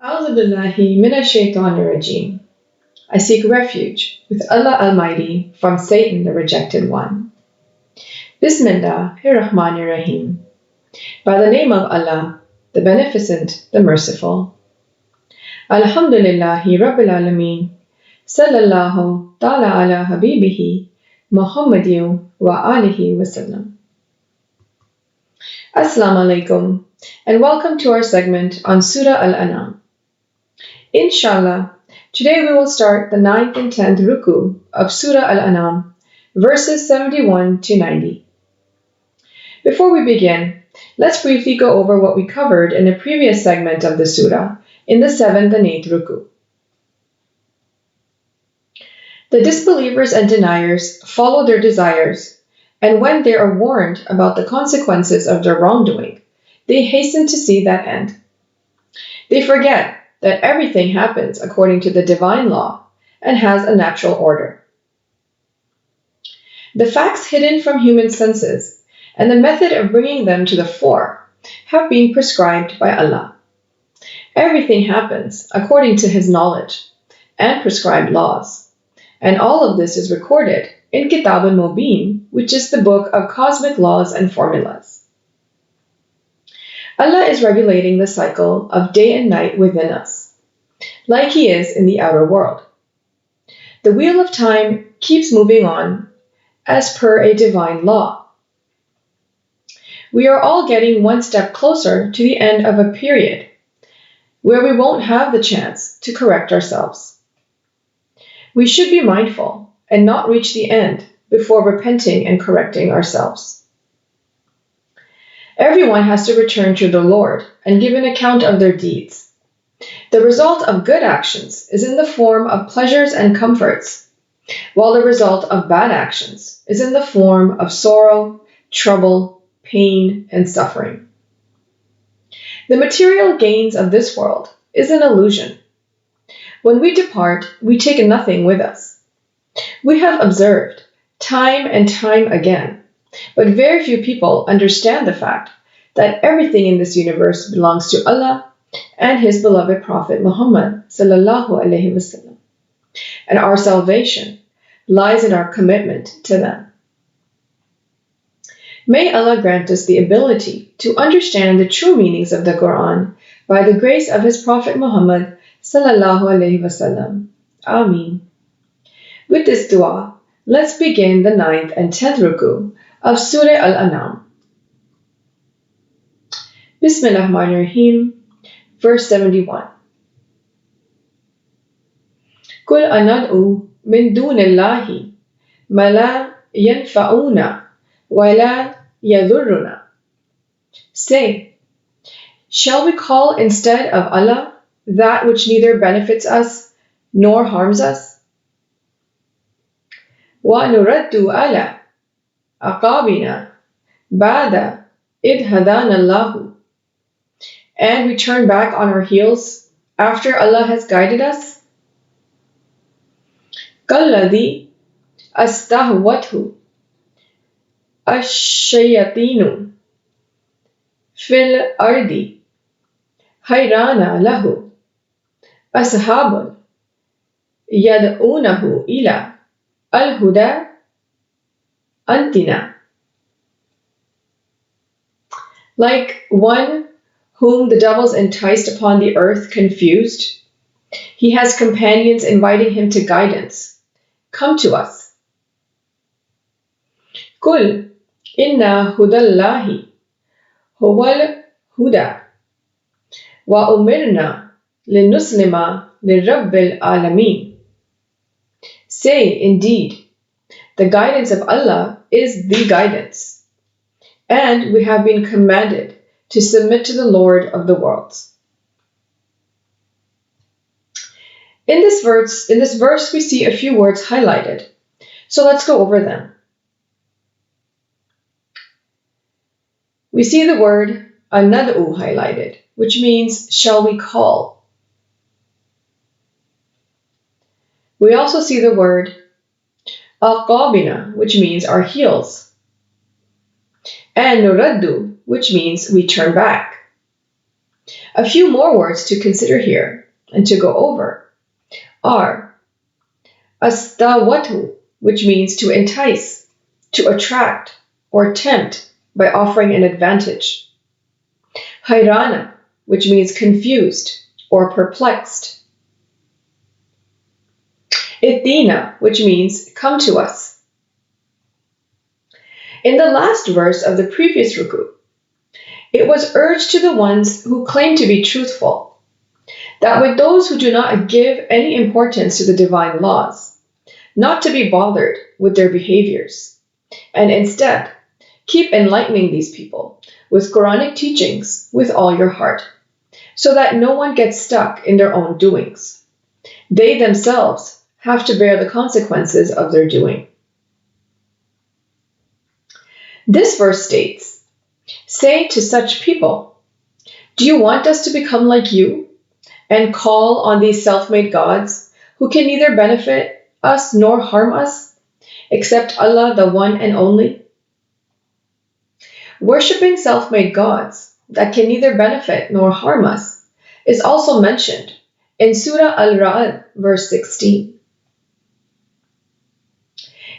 A'udhu billahi minash shaitanir rajim. I seek refuge with Allah Almighty from Satan the Rejected One. Bismillahir Rahmanir Rahim. By the name of Allah, the Beneficent, the Merciful. Alhamdulillahi Rabbil Alameen. Sallallahu ta'ala ala habibihi Muhammadiyu wa alihi wasallam. Assalamu alaikum and welcome to our segment on Surah Al-Annam. Inshallah, today we will start the 9th and 10th Ruku of Surah Al-Annam, verses 71 to 90. Before we begin, let's briefly go over what we covered in the previous segment of the Surah in the 7th and 8th Ruku. The disbelievers and deniers follow their desires, and when they are warned about the consequences of their wrongdoing, they hasten to see that end. They forget that everything happens according to the divine law and has a natural order. The facts hidden from human senses and the method of bringing them to the fore have been prescribed by Allah. Everything happens according to His knowledge and prescribed laws, and all of this is recorded in Kitab al-Mubin, which is the book of cosmic laws and formulas. Allah is regulating the cycle of day and night within us, like He is in the outer world. The wheel of time keeps moving on as per a divine law. We are all getting one step closer to the end of a period where we won't have the chance to correct ourselves. We should be mindful and not reach the end before repenting and correcting ourselves. Everyone has to return to the Lord and give an account of their deeds. The result of good actions is in the form of pleasures and comforts, while the result of bad actions is in the form of sorrow, trouble, pain, and suffering. The material gains of this world is an illusion. When we depart, we take nothing with us. We have observed, time and time again, but very few people understand the fact that everything in this universe belongs to Allah and His beloved Prophet Muhammad sallallahu alaihi wasallam, and our salvation lies in our commitment to them. May Allah grant us the ability to understand the true meanings of the Quran by the grace of His Prophet Muhammad sallallahu alaihi wasallam. Ameen. With this dua, let's begin the 9th and 10th Ruku of Surah Al-Annam. Bismillahirrahmanirrahim, verse 71. Qul anad'u min dunillahi ma la yanfa'una wa la yadhurruna. Say, shall we call instead of Allah that which neither benefits us nor harms us? Wa nuraddu ala aqabina ba'da id hadana Allahu. And we turn back on our heels after Allah has guided us? Kalladhi astahwathu ash-shayatinu fil ardi hayrana lahu ashabun yad'unahu ila al-huda antina. Like one whom the devils enticed upon the earth confused, he has companions inviting him to guidance. Come to us. Kul inna hudallahi huwal huda wa umirna linuslima lirabbil alameen. Say, indeed, the guidance of Allah is the guidance, and we have been commanded to submit to the Lord of the worlds. In this verse, we see a few words highlighted. So let's go over them. We see the word anad'u highlighted, which means shall we call. We also see the word aqabina, which means our heels, and nuraddu, which means we turn back. A few more words to consider here and to go over are astawatu, which means to entice, to attract, or tempt by offering an advantage. Hayrana, which means confused or perplexed. Itina, which means come to us. In the last verse of the previous ruku, it was urged to the ones who claim to be truthful that with those who do not give any importance to the divine laws, not to be bothered with their behaviors, and instead keep enlightening these people with Quranic teachings with all your heart, so that no one gets stuck in their own doings. They themselves have to bear the consequences of their doing. This verse states, "Say to such people, do you want us to become like you and call on these self-made gods who can neither benefit us nor harm us, except Allah, the one and only?" Worshipping self-made gods that can neither benefit nor harm us is also mentioned in Surah Al-Ra'd, verse 16.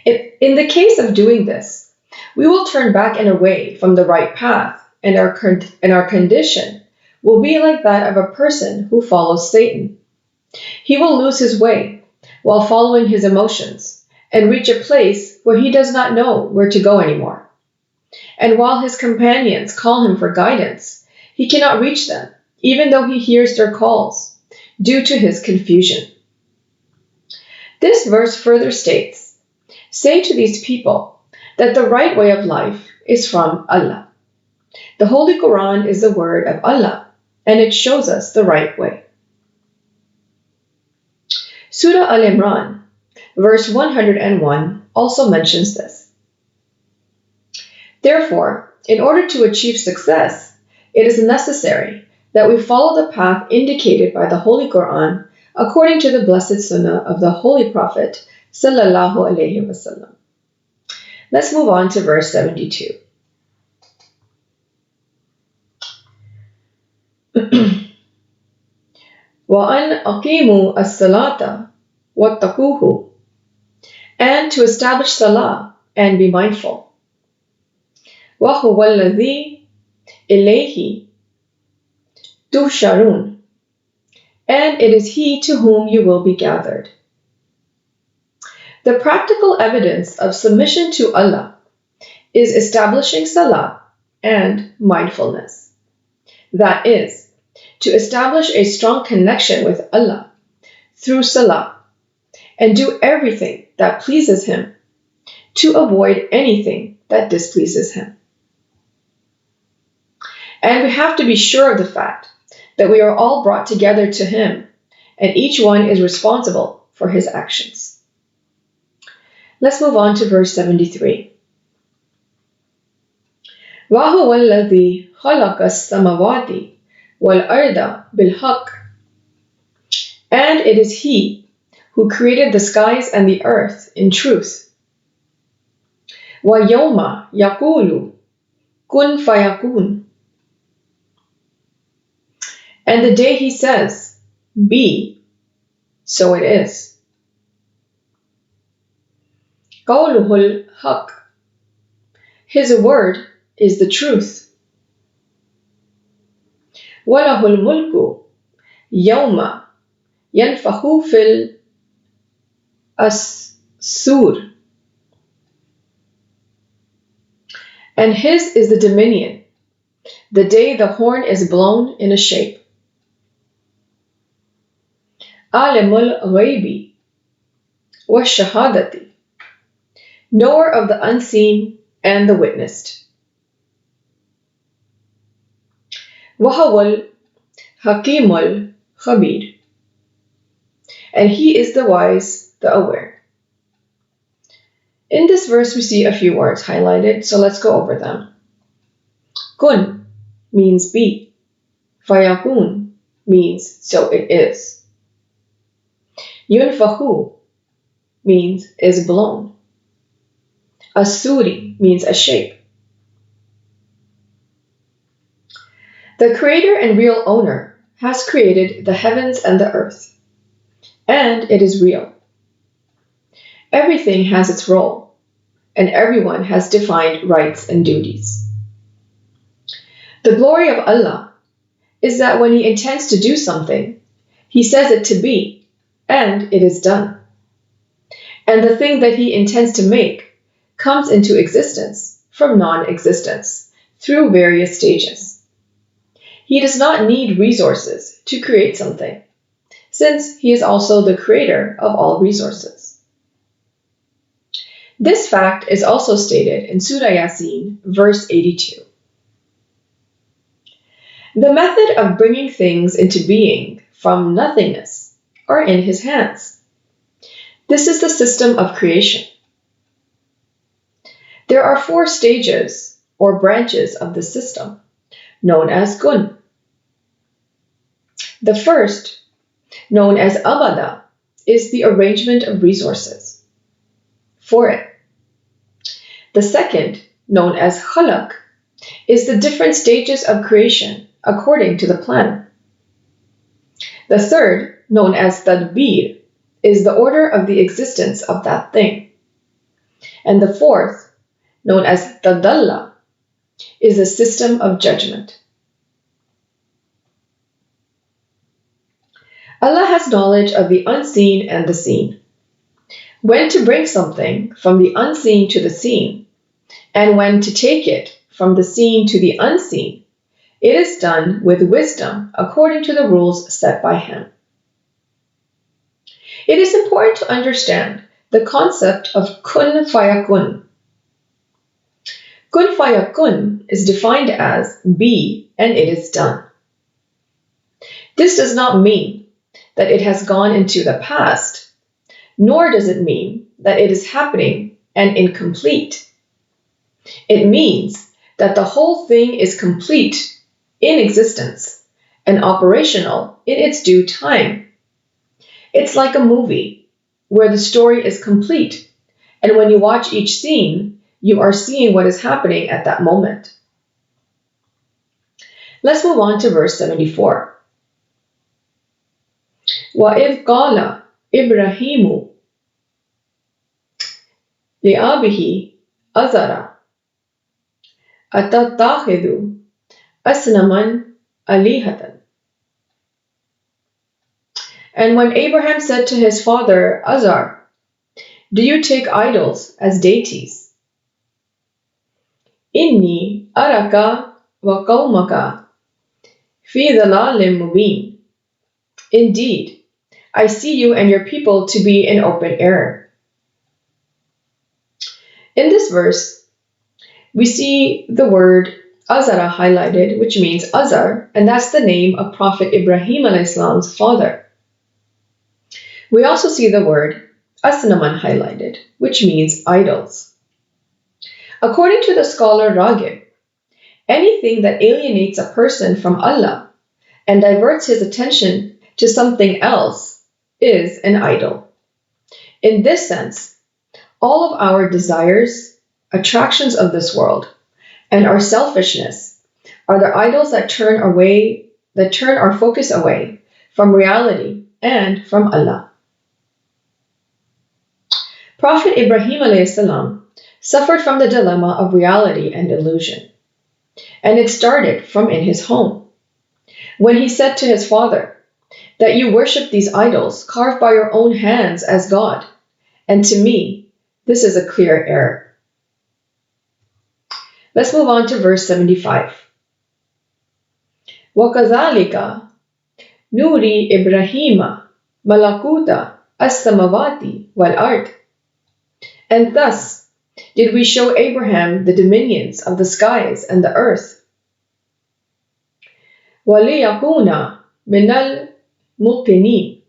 In the case of doing this, we will turn back and away from the right path, and our condition will be like that of a person who follows Satan. He will lose his way while following his emotions and reach a place where he does not know where to go anymore. And while his companions call him for guidance, he cannot reach them, even though he hears their calls, due to his confusion. This verse further states, "Say to these people that the right way of life is from Allah." The Holy Quran is the word of Allah, and it shows us the right way. Surah Al-Imran, verse 101, also mentions this. Therefore, in order to achieve success, it is necessary that we follow the path indicated by the Holy Quran according to the blessed Sunnah of the Holy Prophet sallallahu alaihi wasallam. Let's move on to verse 72. وَأَنْ أَقِيمُوا الصَّلَاةَ وَاتَّقُوهُ, and to establish salah and be mindful. وَهُوَ الَّذِي إِلَيْهِ تُحْشَرُونَ, and it is He to whom you will be gathered. The practical evidence of submission to Allah is establishing salah and mindfulness. That is, to establish a strong connection with Allah through salah and do everything that pleases Him to avoid anything that displeases Him. And we have to be sure of the fact that we are all brought together to Him, and each one is responsible for his actions. Let's move on to verse 73. وَهُوَ الَّذِي خَلَقَ السَّمَوَاتِ وَالْأَرْضَ بِالْحَقِّ, and it is He who created the skies and the earth in truth. وَيَوْمَ يَقُولُ كُنْ فَيَكُونُ, and the day He says, be, so it is. قَوْلُهُ الْحَقِّ, His word is the truth. وَلَهُ الْمُلْكُ يَوْمَ يَنْفَخُ فِي الصُّورِ, and His is the dominion the day the horn is blown in a shape. عَالِمُ الْغَيْبِ وَالشَّهَادَةِ, knower of the unseen and the witnessed. وَهُوَ الْحَكِيمُ الْخَبِيرُ, and He is the wise, the aware. In this verse we see a few words highlighted, so let's go over them. Kun means be. Fayakun means so it is. Yunfahu means is blown. Asuri means a shape. The creator and real owner has created the heavens and the earth, and it is real. Everything has its role, and everyone has defined rights and duties. The glory of Allah is that when He intends to do something, He says it to be, and it is done. And the thing that He intends to make comes into existence from non-existence through various stages. He does not need resources to create something, since He is also the creator of all resources. This fact is also stated in Surah Yasin, verse 82. The method of bringing things into being from nothingness are in His hands. This is the system of creation. There are 4 stages or branches of the system, known as kun. The first, known as abada, is the arrangement of resources for it. The second, known as khalaq, is the different stages of creation according to the plan. The third, known as tadbir, is the order of the existence of that thing. And the fourth, known as tadalla, is a system of judgment. Allah has knowledge of the unseen and the seen. When to bring something from the unseen to the seen, and when to take it from the seen to the unseen, it is done with wisdom according to the rules set by Him. It is important to understand the concept of kun fayakun. Kun fayakun is defined as be and it is done. This does not mean that it has gone into the past, nor does it mean that it is happening and incomplete. It means that the whole thing is complete in existence and operational in its due time. It's like a movie where the story is complete, and when you watch each scene, you are seeing what is happening at that moment. Let's move on to verse 74. وَإِذْ قَالَ إِبْرَاهِيمُ لِأَبِيهِ آزَرَ أَتَتَّخِذُ أَصْنَامًا آلِهَةً. And when Abraham said to his father Azar, "Do you take idols as deities? Inni araka wa qawmaka fi dhalalin mubin." Indeed, I see you and your people to be in open error. In this verse, we see the word Azara highlighted, which means Azar, and that's the name of Prophet Ibrahim a.s. father. We also see the word Asnaman highlighted, which means idols. According to the scholar Raghib, anything that alienates a person from Allah and diverts his attention to something else is an idol. In this sense, all of our desires, attractions of this world, and our selfishness are the idols that turn our focus away from reality and from Allah. Prophet Ibrahim a.s. suffered from the dilemma of reality and illusion, and it started from in his home, when he said to his father that you worship these idols carved by your own hands as God, and to me, this is a clear error. Let's move on to verse 75. وَكَذَلِكَ نُورِي إِبْرَاهِيمَ مَلَكُوتَ السَّمَوَاتِ وَالْأَرْضِ. And thus did we show Abraham the dominions of the skies and the earth. وَلِيَكُونَ مِنَ الْمُوقِنِينَ,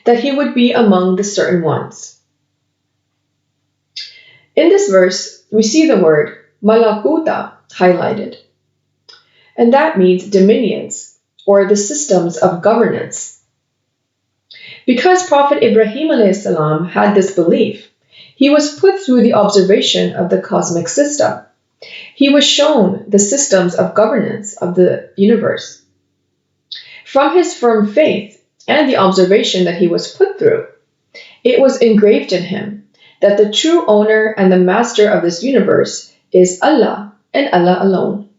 that he would be among the certain ones. In this verse, we see the word malakuta highlighted, and that means dominions or the systems of governance. Because Prophet Ibrahim a.s. had this belief, he was put through the observation of the cosmic system. He was shown the systems of governance of the universe. From his firm faith and the observation that he was put through, it was engraved in him that the true owner and the master of this universe is Allah and Allah alone.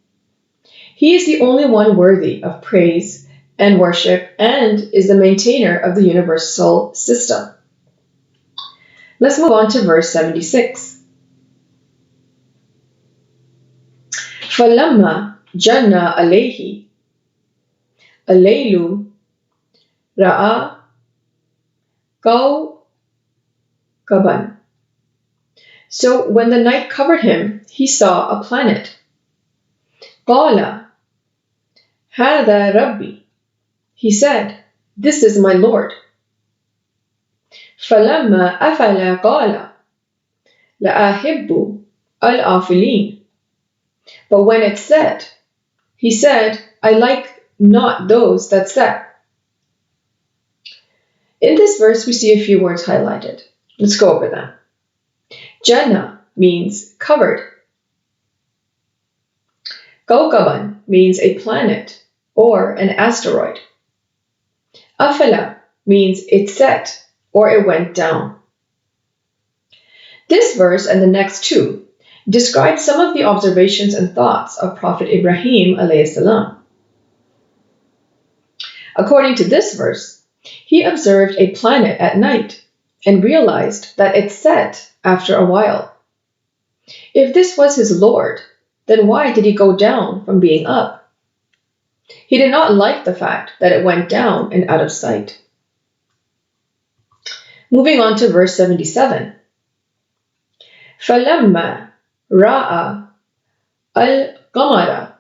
He is the only one worthy of praise and worship and is the maintainer of the universal system. Let's move on to verse 76. فَلَمَّا جَنَّ عَلَيْهِ اللَّيْلُ رَأَى كَوْكَبًا. So when the night covered him, he saw a planet. قَالَ هَذَا رَبِّي. He said, "This is my Lord." فَلَمَّا أَفَلَ قَالَ لَأَحِبُّ الْآفِلِينَ. But when it set, he said, "I like not those that set." In this verse, we see a few words highlighted. Let's go over them. Jannah means covered. Kawkaban means a planet or an asteroid. Afala means it set or it went down. This verse and the next two describe some of the observations and thoughts of Prophet Ibrahim a.s. According to this verse, he observed a planet at night and realized that it set after a while. If this was his Lord, then why did he go down from being up? He did not like the fact that it went down and out of sight. Moving on to verse 77. فَلَمَّا رَأَى الْقَمَرَ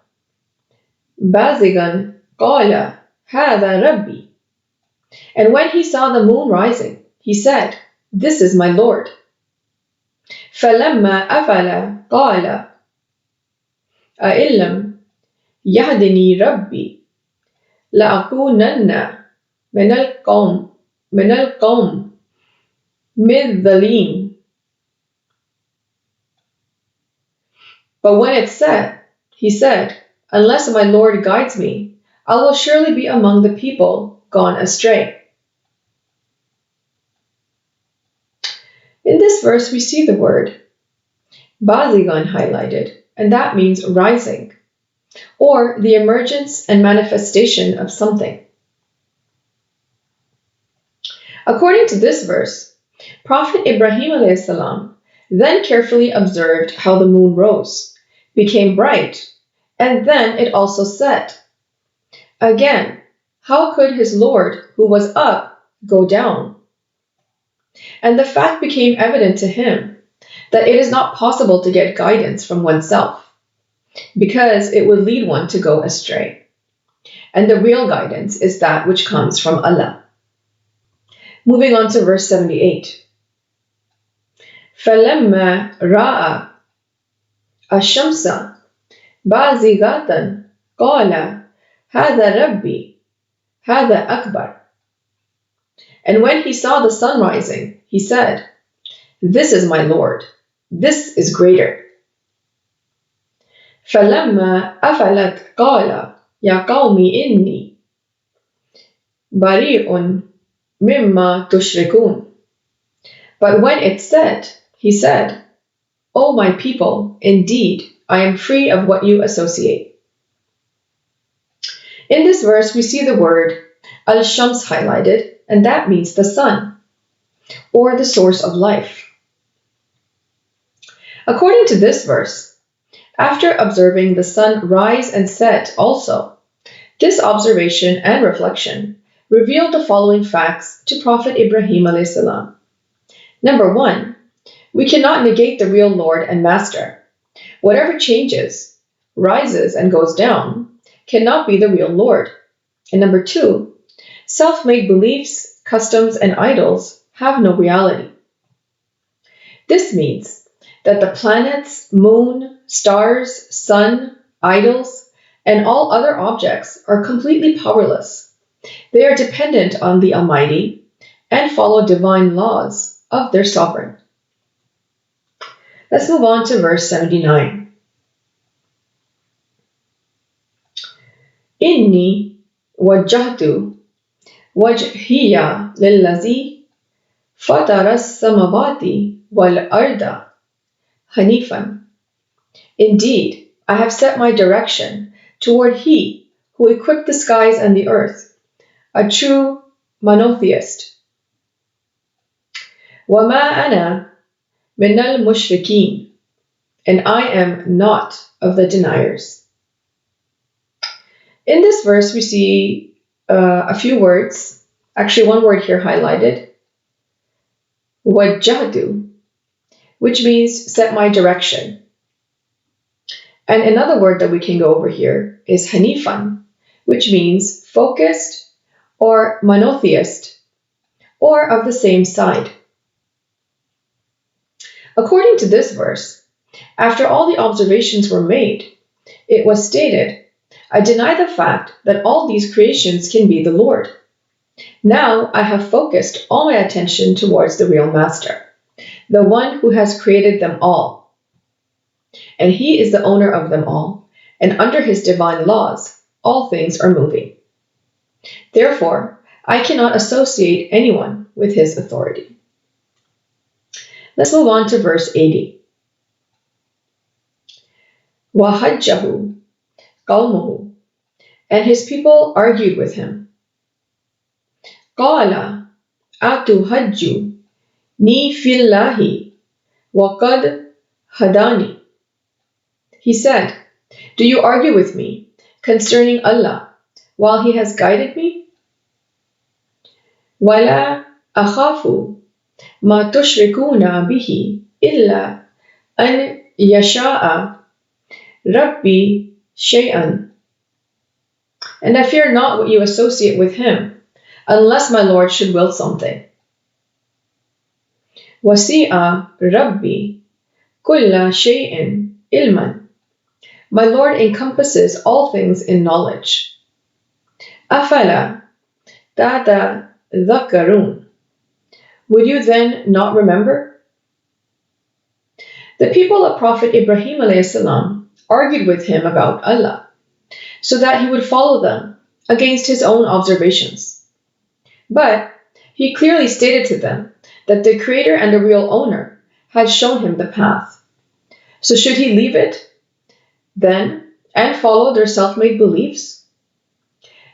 بَازِغًا قَالَ هَذَا رَبِّي. And when he saw the moon rising, he said, "This is my Lord." فَلَمَّا أَفَلَ قَالَ أَإِلَّمْ يَهْدِنِي رَبِّي لَأَكُونَنَّ مِنَ الْقَوْمِ الضَّالِينَ. But when it set, he said, "Unless my Lord guides me, I will surely be among the people gone astray." In this verse, we see the word bazigan highlighted, and that means rising, or the emergence and manifestation of something. According to this verse, Prophet Ibrahim a.s. then carefully observed how the moon rose, became bright, and then it also set. Again, how could his Lord, who was up, go down? And the fact became evident to him that it is not possible to get guidance from oneself, because it would lead one to go astray. And the real guidance is that which comes from Allah. Moving on to verse 78. فَلَمَّا رَأَى الشَّمْسَ بَازِغَةً قَالَ هَذَا رَبِّي هَذَا أَكْبَرُ. And when he saw the sun rising, he said, "This is my Lord, this is greater." فَلَمَّا أَفَلَتْ قَالَ يَا قَوْمِ إِنِّي بَرِيءٌ مِّمَّا تُشْرِكُونَ. But when it set, he said, "O my people, indeed, I am free of what you associate." In this verse, we see the word al-shams highlighted, and that means the sun, or the source of life. According to this verse, after observing the sun rise and set also, this observation and reflection revealed the following facts to Prophet Ibrahim a.s. Number 1, we cannot negate the real Lord and Master. Whatever changes, rises, and goes down cannot be the real Lord. And number 2, self-made beliefs, customs, and idols have no reality. This means that the planets, moon, stars, sun, idols, and all other objects are completely powerless. They are dependent on the Almighty and follow divine laws of their sovereign. Let's move on to verse 79. Inni وجهت وجهي للذي فطر السماوات والأرض حنيفا. Indeed, I have set my direction toward He who equipped the skies and the earth, a true monotheist. وَمَا أَنَا مِنَ الْمُشْرِكِينَ, and I am not of the deniers. In this verse, we see a few words, actually one word here highlighted, وَجَّهْتُ, which means set my direction. And another word that we can go over here is hanifan, which means focused or monotheist, or of the same side. According to this verse, after all the observations were made, it was stated, I deny the fact that all these creations can be the Lord. Now I have focused all my attention towards the real Master, the one who has created them all. And He is the owner of them all, and under His divine laws, all things are moving. Therefore, I cannot associate anyone with His authority. Let's move on to verse 80. وَحَجَّهُ قَوْمُهُ, and his people argued with him. قَالَ أَتُحَجُّنِي فِي اللَّهِ وَقَدْ هَدَانِي. He said, do you argue with me concerning Allah while He has guided me? وَلَا أَخَافُ مَا تُشْرِكُونَ بِهِ إِلَّا أَنْ يَشَاءَ رَبِّي شَيْئًا. And I fear not what you associate with Him, unless my Lord should will something. وَسِعَ رَبِّي كُلَّ شَيْءٍ عِلْمًا. My Lord encompasses all things in knowledge. أَفَلَا تَتَذَكَّرُونَ. Would you then not remember? The people of Prophet Ibrahim a.s. argued with him about Allah, so that he would follow them against his own observations. But he clearly stated to them that the Creator and the real owner had shown him the path. So should he leave it then and follow their self-made beliefs?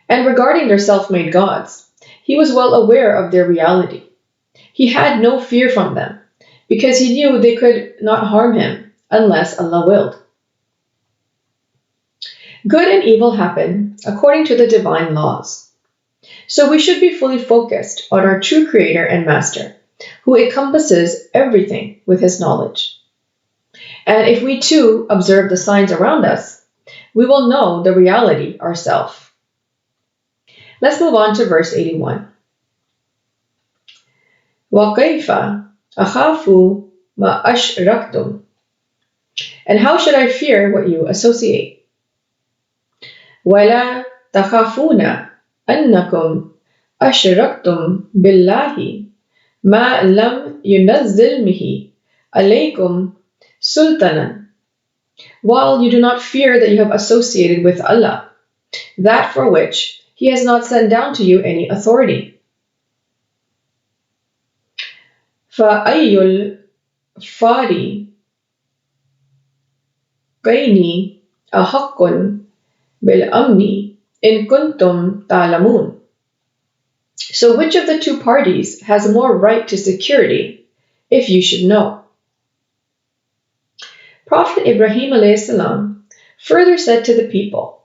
And regarding their self-made gods, he was well aware of their reality. He had no fear from them, because he knew they could not harm him unless Allah willed. Good and evil happen according to the divine laws. So we should be fully focused on our true Creator and Master, who encompasses everything with His knowledge. And if we too observe the signs around us, we will know the reality ourselves. Let's move on to verse 81. وَكَيْفَ أَخَافُ مَا أَشْرَكْتُمْ. And how should I fear what you associate? وَلَا تَخَافُونَ أَنَّكُمْ أَشْرَكْتُمْ بِاللَّهِ مَا لَمْ يُنَزِّلْ بِهِ عَلَيْكُمْ سُلْطَانًا. While you do not fear that you have associated with Allah that for which He has not sent down to you any authority. فَأَيُّ الْفَرِيقَيْنِ أَحَقُّ بِالْأَمْنِ إِن كُنتُمْ تَعْلَمُونَ. So which of the two parties has more right to security, if you should know? Prophet Ibrahim a.s. further said to the people,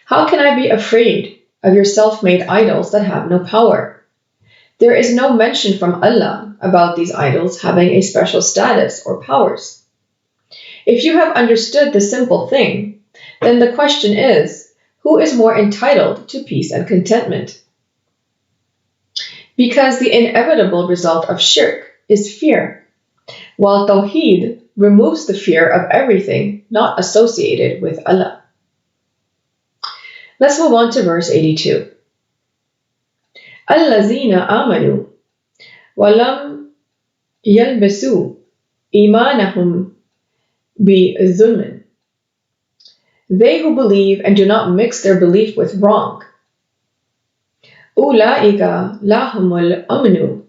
how can I be afraid of your self-made idols that have no power? There is no mention from Allah about these idols having a special status or powers. If you have understood the simple thing, then the question is, who is more entitled to peace and contentment? Because the inevitable result of shirk is fear, while Tawheed removes the fear of everything not associated with Allah. Let's move on to verse 82. الَّذِينَ آمَنُوا وَلَمْ يَلْبِسُوا إِيمَانَهُمْ بِظُلْمٍ. They who believe and do not mix their belief with wrong, أولئك لهم الأمن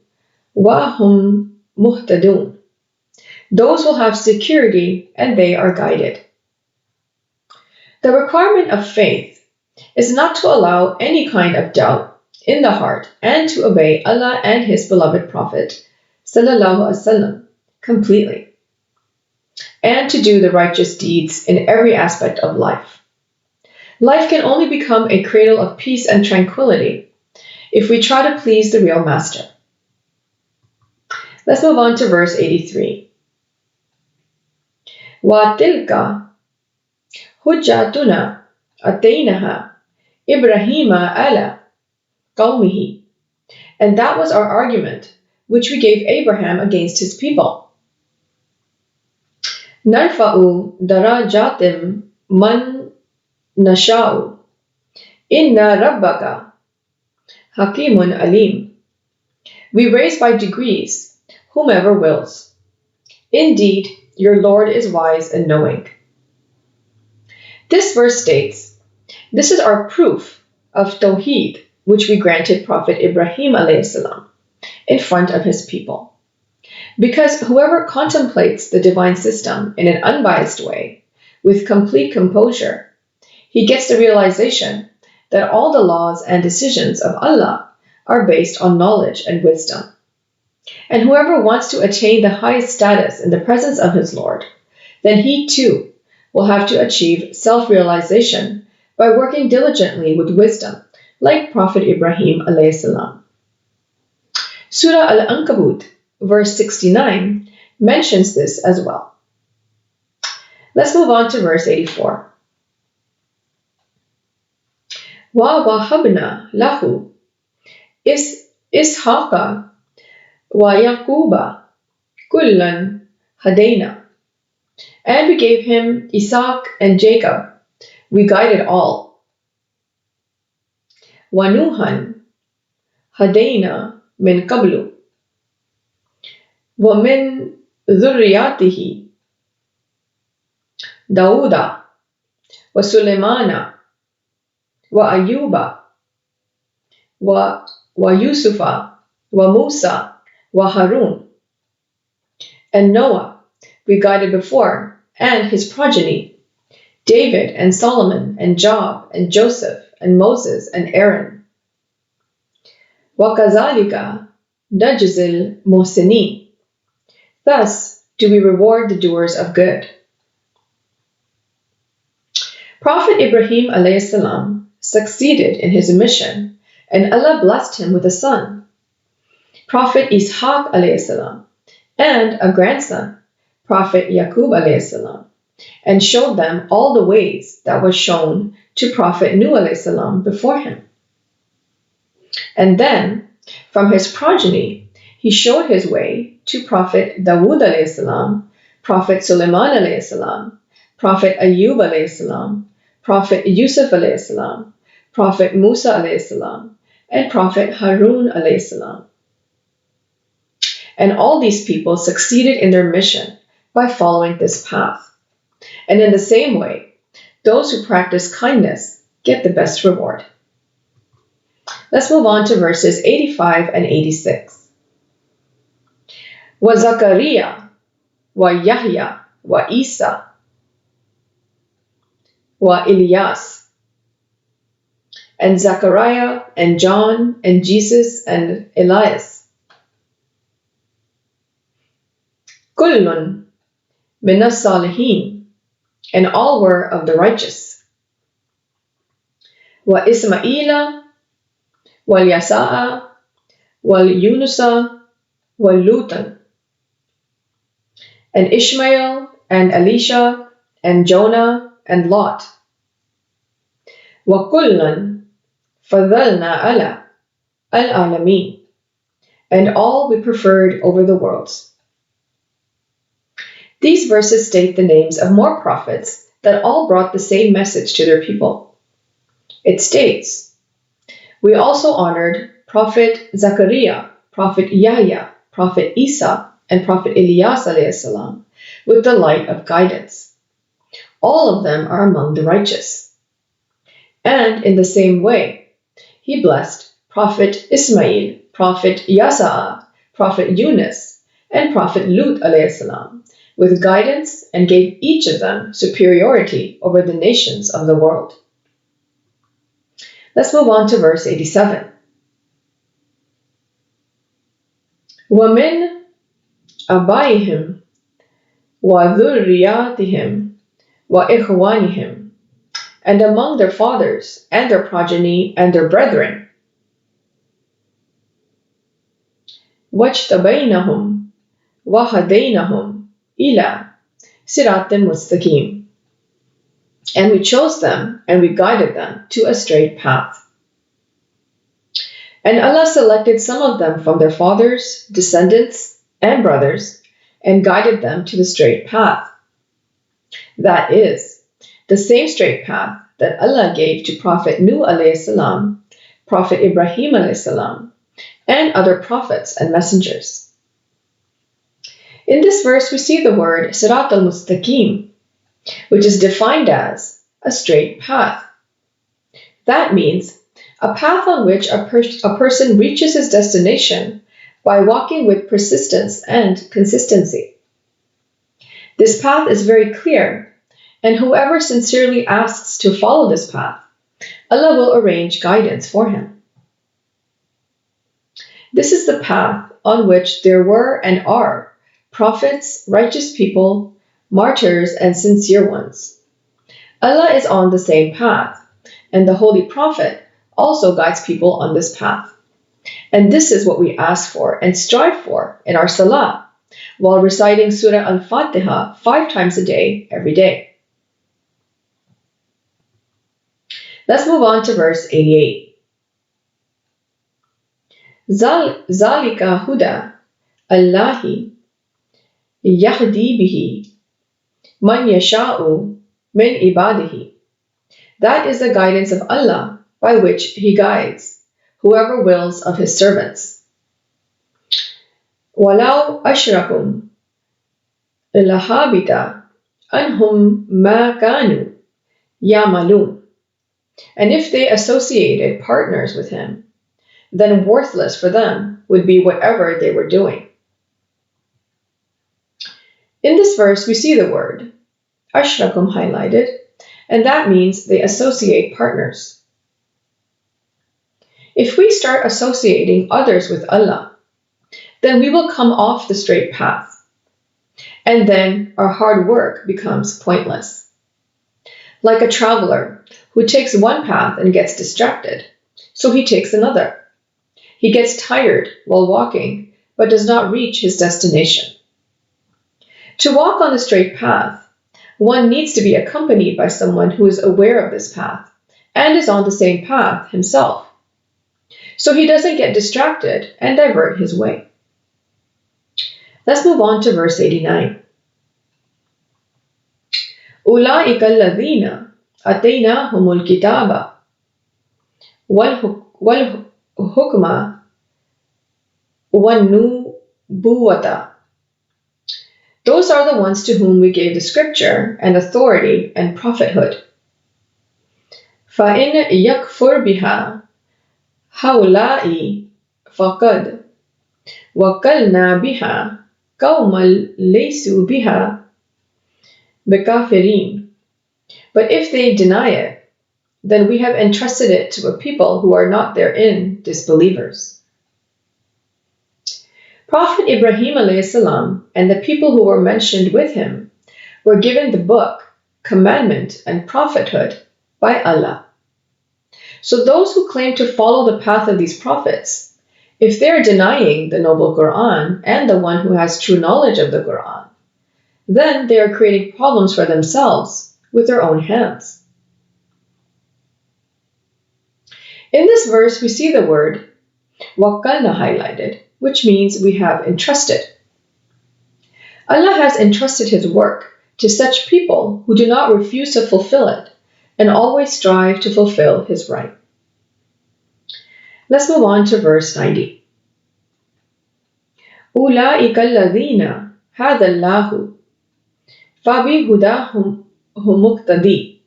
وهم مهتدون. Those will have security and they are guided. The requirement of faith is not to allow any kind of doubt in the heart and to obey Allah and His beloved Prophet ﷺ completely, and to do the righteous deeds in every aspect of life. Life can only become a cradle of peace and tranquility if we try to please the real Master. Let's move on to verse 83. وَتِلْكَ حُجَّتُنَا أَتَيْنَاهَا إِبْرَاهِيمَ عَلَى قَوْمِهِ. And that was our argument, which we gave Abraham against his people. نَرْفَعُ دَرَجَاتٍ مَنْ نَشَاءُ إِنَّ رَبَّكَ حَكِيمٌ عَلِيمٌ. We raise by degrees whomever wills. Indeed, your Lord is wise and knowing. This verse states, this is our proof of Tawheed, which we granted Prophet Ibrahim a.s. in front of his people. Because whoever contemplates the divine system in an unbiased way, with complete composure, he gets the realization that all the laws and decisions of Allah are based on knowledge and wisdom. And whoever wants to attain the highest status in the presence of his Lord, then he too will have to achieve self-realization by working diligently with wisdom, like Prophet Ibrahim a.s. Surah Al-Ankabut, verse 69, mentions this as well. Let's move on to verse 84. وَوَهَبْنَا لَهُ إِسْحَاقَ وَيَعْقُوبَ كُلًّا هَدَيْنَا. And we gave him Isaac and Jacob. We guided all. وَنُوحًا هَدَيْنَا مِنْ قَبْلُ وَمِنْ ذُرِّيَّتِهِ دَاوُودَ وَسُلَيْمَانَ وَأَيُّوبَ وَيُوسُفَ وَمُوسَى وَهَارُونَ. And Noah we guided before, and his progeny, David and Solomon and Job and Joseph and Moses and Aaron. وَكَذَلِكَ نَجْزِي الْمُحْسِنِينَ. Thus do we reward the doers of good. Prophet Ibrahim a.s. succeeded in his mission, and Allah blessed him with a son, Prophet Ishaq a.s. and a grandson, Prophet Yaqub a.s., and showed them all the ways that was shown to Prophet Nuh a.s. before him. And then, from his progeny, he showed his way to Prophet Dawood a.s., Prophet Sulaiman a.s., Prophet Ayyub a.s., Prophet Yusuf a.s., Prophet Musa a.s., and Prophet Harun a.s. And all these people succeeded in their mission by following this path. And in the same way, those who practice kindness get the best reward. Let's move on to verses 85 and 86. وَزَكَرِيَّا وَيَحْيَا وَإِيسَى وَإِلْيَاسَ. And Zechariah and John and Jesus and Elias. كُلٌّ مِنَ الصَّالِحِينَ. And all were of the righteous. وَإِسْمَعِيلَ وَالْيَسَعَ وَالْيُونُسَ وَاللُّوطًا. And Ishmael and Elisha and Jonah and Lot. وَكُلًّا فَضَّلْنَا عَلَى Al-Anaam. And all we preferred over the worlds. These verses state the names of more prophets that all brought the same message to their people. It states, we also honored Prophet Zechariah, Prophet Yahya, Prophet Isa, and Prophet Ilyas a.s. with the light of guidance. All of them are among the righteous. And in the same way, he blessed Prophet Ismail, Prophet Yasa, Prophet Yunus, and Prophet Lut alayhi salam, with guidance, and gave each of them superiority over the nations of the world. Let's move on to verse 87. وَمِنْ أَبَائِهِمْ وَذُرِّيَّاتِهِمْ وَإِخْوَانِهِمْ, and among their fathers and their progeny and their brethren. وَاجْتَبَيْنَهُمْ وَهَدَيْنَهُمْ إِلَى sirate-e-mustaqeem, and we chose them and we guided them to a straight path. And Allah selected some of them from their fathers, descendants, and brothers, and guided them to the straight path. That is, the same straight path that Allah gave to Prophet Nuh alayhi salam, Prophet Ibrahim alayhi salam, and other prophets and messengers. In this verse, we see the word sirate-e-mustaqeem, which is defined as a straight path. That means a path on which a person reaches his destination by walking with persistence and consistency. This path is very clear, and whoever sincerely asks to follow this path, Allah will arrange guidance for him. This is the path on which there were and are prophets, righteous people, martyrs, and sincere ones. Allah is on the same path, and the Holy Prophet also guides people on this path. And this is what we ask for and strive for in our salah, while reciting Surah Al-Fatiha 5 times a day, every day. Let's move on to verse 88. Zalika huda Allahi yahdi bihi man yasha'u min ibadihi. That is the guidance of Allah by which He guides whoever wills of His servants. وَلَوْ أَشْرَكُمْ لَهَبِطَ عَنْهُمْ مَا كَانُوا يَعْمَلُونَ. And if they associated partners with Him, then worthless for them would be whatever they were doing. In this verse, we see the word ashrakum highlighted, and that means they associate partners. If we start associating others with Allah, then we will come off the straight path, and then our hard work becomes pointless. Like a traveler who takes one path and gets distracted, so he takes another. He gets tired while walking, but does not reach his destination. To walk on the straight path, one needs to be accompanied by someone who is aware of this path and is on the same path himself, so he doesn't get distracted and divert his way. Let's move on to verse 89. أُولَٰئِكَ الَّذِينَ أَتَيْنَاهُمُ الْكِتَابَ وَالْحُكْمَ وَالنُّبُوَّةَ. Those are the ones to whom we gave the scripture and authority and prophethood. فَإِنْ يَكْفُرْ بِهَا هَؤُلَاءِ فَقَدْ وَكَّلْنَا بِهَا قَوْمًا لَيْسُوا بِهَا بِكَافِرِينَ. But if they deny it, then we have entrusted it to a people who are not therein disbelievers. Prophet Ibrahim alayhi salam and the people who were mentioned with him were given the book, commandment, and prophethood by Allah. So those who claim to follow the path of these prophets, if they are denying the noble Quran and the one who has true knowledge of the Quran, then they are creating problems for themselves with their own hands. In this verse, we see the word wakkalna highlighted, which means we have entrusted. Allah has entrusted His work to such people who do not refuse to fulfill it and always strive to fulfill His right. Let's move on to verse 90. أُولَٰئِكَ الَّذِينَ هَدَى اللَّهُ فَبِهُدَاهُ مُقْتَدِي.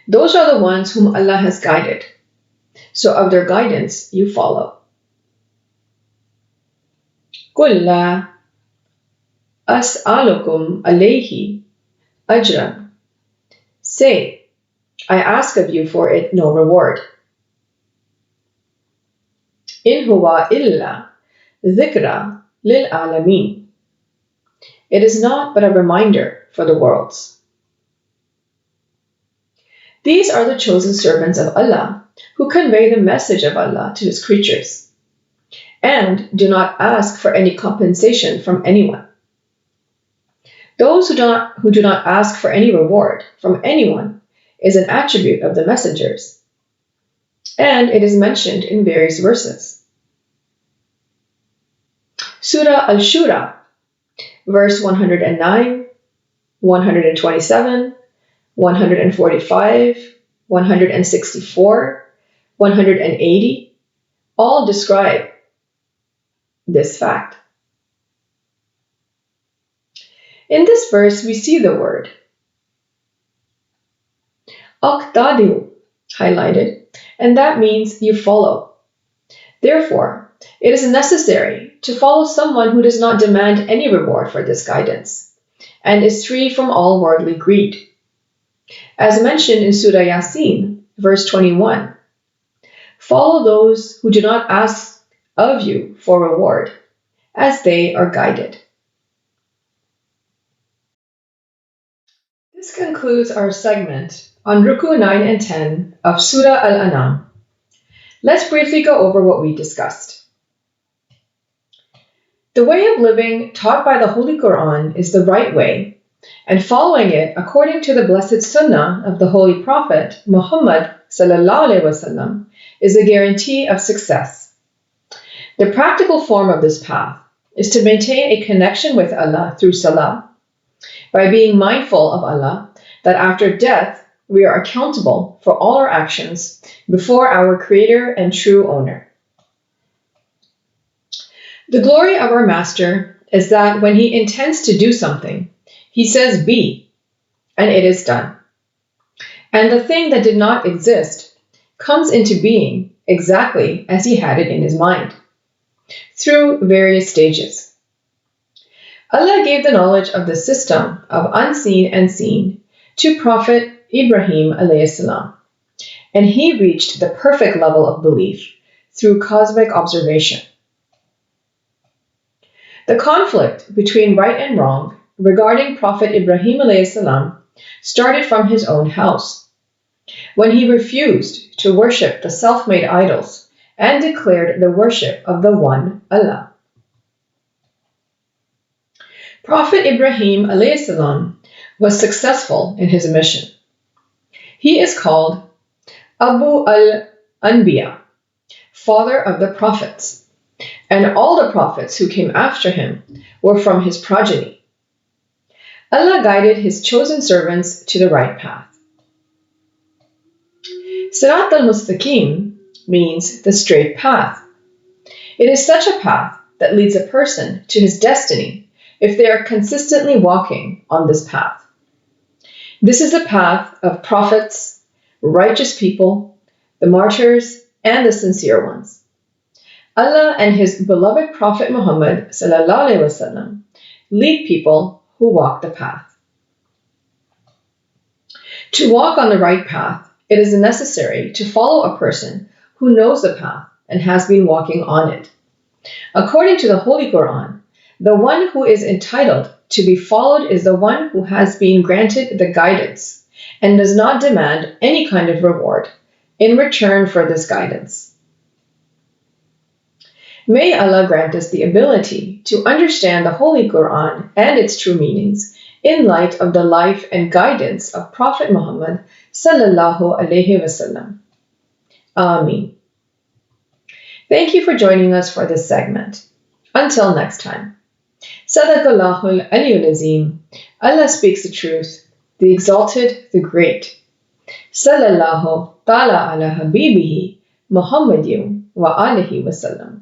Those are the ones whom Allah has guided. so of their guidance you follow. قُلْ لَا أَسْأَلُكُمْ عَلَيْهِ أَجْرًا. Say, I ask of you for it no reward. إِنْ هُوَ إِلَّا ذِكْرَى لِلْعَالَمِينَ. It is not but a reminder for the worlds. These are the chosen servants of Allah who convey the message of Allah to His creatures and do not ask for any compensation from anyone. Those who do not ask for any reward from anyone is an attribute of the messengers, and it is mentioned in various verses. Surah Al-Shura, verse 109, 127, 145, 164, 180, all describe this fact. In this verse, we see the word Aqtadu highlighted, and that means you follow. Therefore, it is necessary to follow someone who does not demand any reward for this guidance and is free from all worldly greed. As mentioned in Surah Yasin, verse 21, follow those who do not ask of you for reward, as they are guided. This concludes our segment on Ruku 9 and 10 of Surah Al-Annam. Let's briefly go over what we discussed. The way of living taught by the Holy Quran is the right way, and following it according to the blessed Sunnah of the Holy Prophet Muhammad ﷺ is a guarantee of success. The practical form of this path is to maintain a connection with Allah through salah, by being mindful of Allah that after death we are accountable for all our actions before our Creator and true Owner. The glory of our Master is that when He intends to do something, He says be, and it is done. And the thing that did not exist comes into being exactly as He had it in His mind, through various stages. Allah gave the knowledge of the system of unseen and seen to Prophet Ibrahim a.s., and he reached the perfect level of belief through cosmic observation. The conflict between right and wrong regarding Prophet Ibrahim a.s. started from his own house, when he refused to worship the self-made idols and declared the worship of the one Allah. Prophet Ibrahim a.s. was successful in his mission. He is called Abu al-Anbiya, father of the prophets, and all the prophets who came after him were from his progeny. Allah guided His chosen servants to the right path. Sirate-e-Mustaqeem means the straight path. It is such a path that leads a person to his destiny if they are consistently walking on this path. This is the path of prophets, righteous people, the martyrs, and the sincere ones. Allah and His beloved Prophet Muhammad ﷺ lead people who walk the path. To walk on the right path, it is necessary to follow a person who knows the path and has been walking on it. According to the Holy Quran, the one who is entitled to be followed is the one who has been granted the guidance and does not demand any kind of reward in return for this guidance. May Allah grant us the ability to understand the Holy Quran and its true meanings in light of the life and guidance of Prophet Muhammad sallallahu alaihi wasallam. Ameen. Thank you for joining us for this segment. Until next time. Sadaqallahul Aliyyul Azim. Allah speaks the truth, the exalted, the great. Sallallahu ta'ala ala habibihi Muhammadin wa alihi wasallam.